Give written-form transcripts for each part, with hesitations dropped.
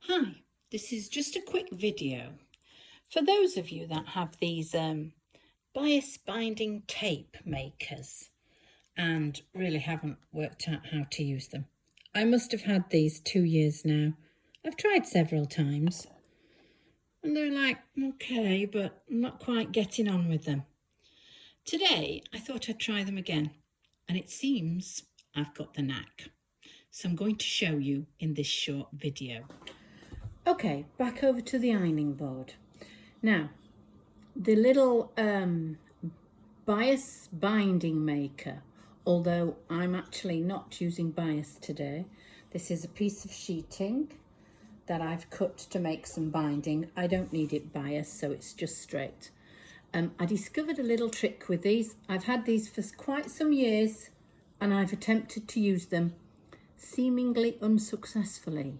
Hi, this is just a quick video for those of you that have these bias binding tape makers and really haven't worked out how to use them. I must have had these 2 years now. I've tried several times and they're like, okay, but I'm not quite getting on with them. Today, I thought I'd try them again and it seems I've got the knack. So I'm going to show you in this short video. Okay, back over to the ironing board. Now, the little bias binding maker, although I'm actually not using bias today. This is a piece of sheeting that I've cut to make some binding. I don't need it bias, so it's just straight. I discovered a little trick with these. I've had these for quite some years and I've attempted to use them seemingly unsuccessfully.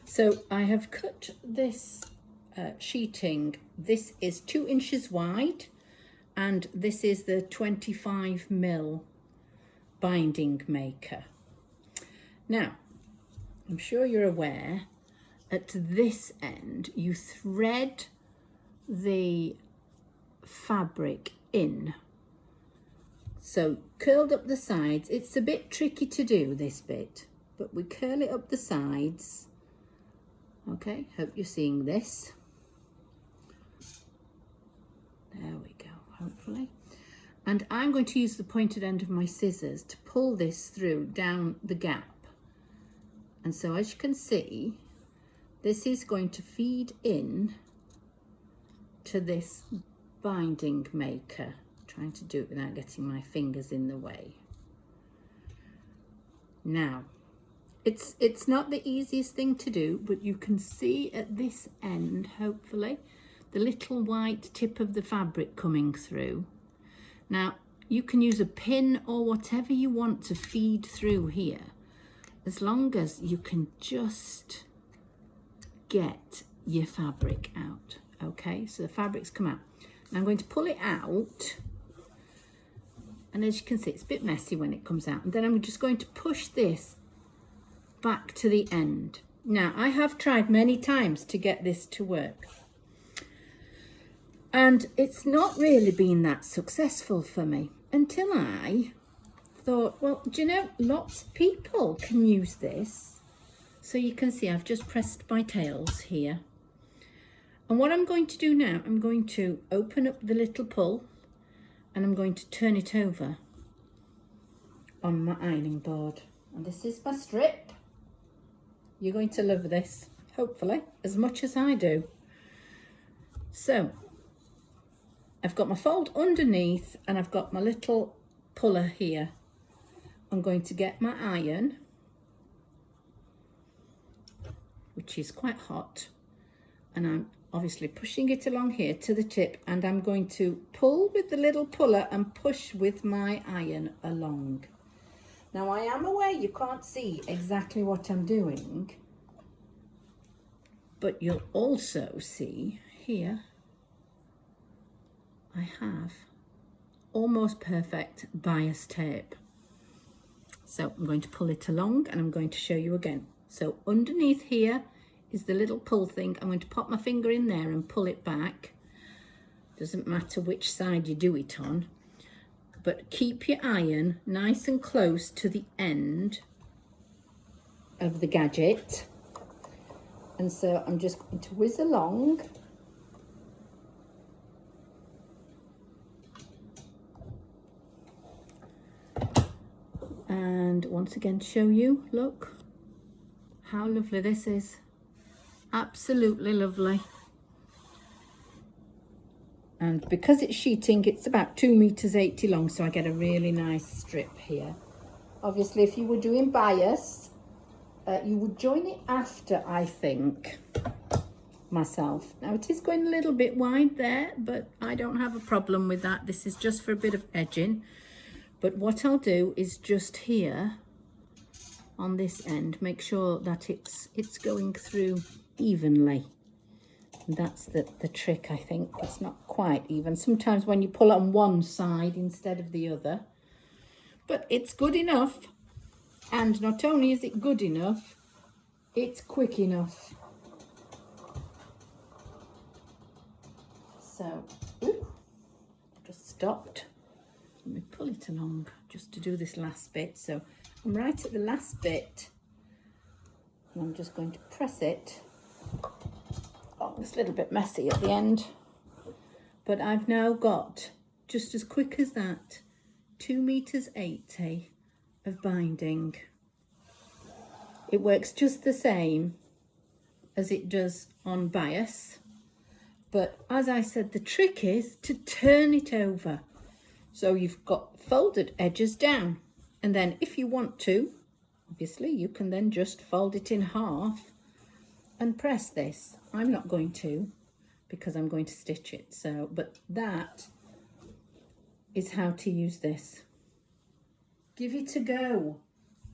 So I have cut this sheeting. This is 2 inches wide and this is the 25mm binding maker. Now, I'm sure you're aware at this end you thread the fabric in. So curled up the sides, it's a bit tricky to do this bit, but we curl it up the sides. Okay, hope you're seeing this. There we go, hopefully. And I'm going to use the pointed end of my scissors to pull this through down the gap. And so as you can see, this is going to feed in to this binding maker. I'm trying to do it without getting my fingers in the way. Now, it's not the easiest thing to do, but you can see at this end, hopefully, the little white tip of the fabric coming through. Now, you can use a pin or whatever you want to feed through here, as long as you can just get your fabric out. Okay, so the fabric's come out. Now I'm going to pull it out, and as you can see, it's a bit messy when it comes out. And then I'm just going to push this back to the end. Now, I have tried many times to get this to work, and it's not really been that successful for me until I thought, well, do you know, lots of people can use this. So you can see I've just pressed my tails here. And what I'm going to do now, I'm going to open up the little pull and I'm going to turn it over on my ironing board. And this is my strip. You're going to love this, hopefully, as much as I do. So, I've got my fold underneath and I've got my little puller here. I'm going to get my iron, which is quite hot, and I'm obviously pushing it along here to the tip, and I'm going to pull with the little puller and push with my iron along. Now, I am aware you can't see exactly what I'm doing, but you'll also see here I have almost perfect bias tape. So I'm going to pull it along and I'm going to show you again. So underneath here is the little pull thing. I'm going to pop my finger in there and pull it back. Doesn't matter which side you do it on, but keep your iron nice and close to the end of the gadget. And so I'm just going to whiz along. And once again show you, look how lovely this is. Absolutely lovely. And because it's sheeting, it's about 2 meters 80 long, so I get a really nice strip here. Obviously, if you were doing bias, you would join it after, I think, myself. Now it is going a little bit wide there, but I don't have a problem with that. This is just for a bit of edging. But what I'll do is just here on this end, make sure that it's going through evenly. And that's the trick, I think. It's not quite even. Sometimes when you pull on one side instead of the other. But it's good enough. And not only is it good enough, it's quick enough. So, ooh, just stopped. Let me pull it along just to do this last bit. So I'm right at the last bit, and I'm just going to press it. Oh, it's a little bit messy at the end, but I've now got, just as quick as that, 2.80 meters of binding. It works just the same as it does on bias, but as I said, the trick is to turn it over. So you've got folded edges down, and then if you want to, obviously you can then just fold it in half and press this. I'm not going to, because I'm going to stitch it. So, but that is how to use this. Give it a go.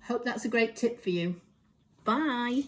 Hope that's a great tip for you. Bye.